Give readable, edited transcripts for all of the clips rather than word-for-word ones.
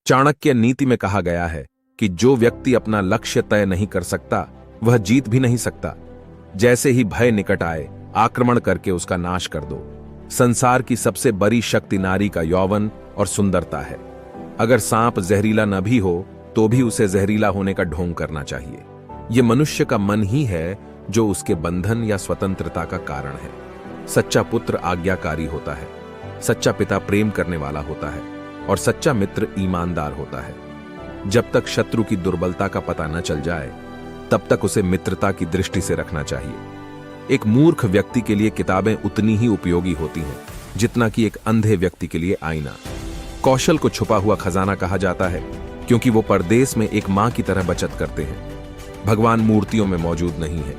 चाणक्य नीति में कहा गया है कि जो व्यक्ति अपना लक्ष्य तय नहीं कर सकता वह जीत भी नहीं सकता। जैसे ही भय निकट आए, आक्रमण करके उसका नाश कर दो। संसार की सबसे बड़ी शक्ति नारी का यौवन और सुंदरता है। अगर सांप जहरीला न भी हो तो भी उसे जहरीला होने का ढोंग करना चाहिए। यह मनुष्य का मन ही है जो उसके बंधन या स्वतंत्रता का कारण है। सच्चा पुत्र आज्ञाकारी होता है, सच्चा पिता प्रेम करने वाला होता है और सच्चा मित्र ईमानदार होता है। जब तक शत्रु की दुर्बलता का पता न चल जाए तब तक उसे मित्रता की दृष्टि से रखना चाहिए। एक मूर्ख व्यक्ति के लिए किताबें उतनी ही उपयोगी होती हैं जितना कि एक अंधे व्यक्ति के लिए आईना। कौशल को छुपा हुआ खजाना कहा जाता है क्योंकि वो परदेश में एक मां की तरह बचत करते हैं। भगवान मूर्तियों में मौजूद नहीं है,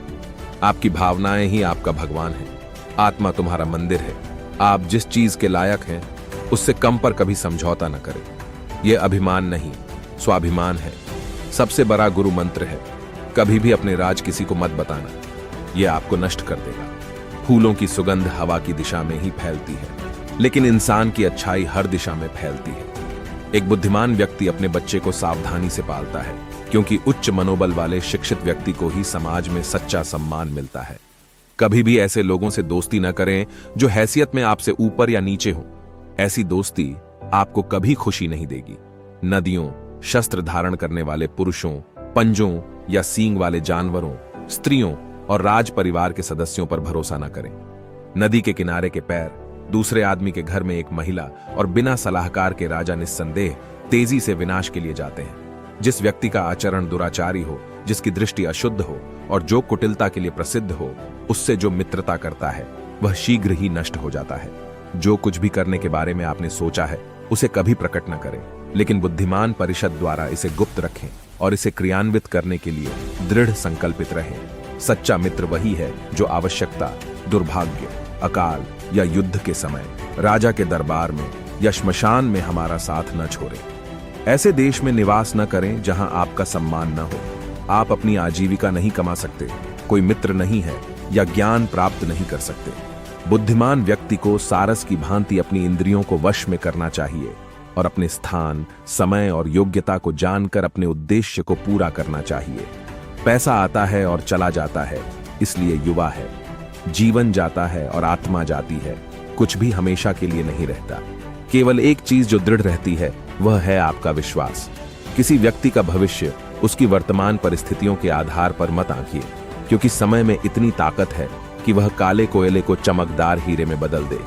आपकी भावनाएं ही आपका भगवान है। आत्मा तुम्हारा मंदिर है। आप जिस चीज के लायक हैं उससे कम पर कभी समझौता न करें। यह अभिमान नहीं, स्वाभिमान है। सबसे बड़ा गुरु मंत्र है, कभी भी अपने राज किसी को मत बताना, यह आपको नष्ट कर देगा। फूलों की सुगंध हवा की दिशा में ही फैलती है, लेकिन इंसान की अच्छाई हर दिशा में फैलती है। एक बुद्धिमान व्यक्ति अपने बच्चे को सावधानी से पालता है क्योंकि उच्च मनोबल वाले शिक्षित व्यक्ति को ही समाज में सच्चा सम्मान मिलता है। कभी भी ऐसे लोगों से दोस्ती न करें जो हैसियत में आपसे ऊपर या नीचे हो। ऐसी दोस्ती आपको कभी खुशी नहीं देगी। नदियों, शस्त्र धारण करने वाले पुरुषों, पंजों या सींग वाले जानवरों, स्त्रियों और राज परिवार के सदस्यों पर भरोसा न करें। नदी के किनारे के पैर, दूसरे आदमी के घर में एक महिला और बिना सलाहकार के राजा निस्संदेह तेजी से विनाश के लिए जाते हैं। जिस व्यक्ति का आचरण दुराचारी हो, जिसकी दृष्टि अशुद्ध हो और जो कुटिलता के लिए प्रसिद्ध हो, उससे जो मित्रता करता है वह शीघ्र ही नष्ट हो जाता है। जो कुछ भी करने के बारे में आपने सोचा है उसे कभी प्रकट न करें, लेकिन बुद्धिमान परिषद द्वारा इसे गुप्त रखें और इसे क्रियान्वित करने के लिए दृढ़ संकल्पित रहें। सच्चा मित्र वही है जो आवश्यकता, दुर्भाग्य, अकाल या युद्ध के समय राजा के दरबार में या श्मशान में हमारा साथ न छोड़े। ऐसे देश में निवास न करें जहां आपका सम्मान न हो। आप अपनी आजीविका नहीं कमा सकते, कोई मित्र नहीं है या ज्ञान प्राप्त नहीं कर सकते। बुद्धिमान व्यक्ति को सारस की भांति अपनी इंद्रियों को वश में करना चाहिए और अपने स्थान, समय और योग्यता को जानकर अपने उद्देश्य को पूरा करना चाहिए। पैसा आता है और चला जाता है, इसलिए युवा है। जीवन जाता है और आत्मा जाती है, कुछ भी हमेशा के लिए नहीं रहता। केवल एक चीज जो दृढ़ रहती है वह है आपका विश्वास। किसी व्यक्ति का भविष्य उसकी वर्तमान परिस्थितियों के आधार पर मत आंकिए, क्योंकि समय में इतनी ताकत है कि वह काले कोयले को चमकदार हीरे में बदल दे।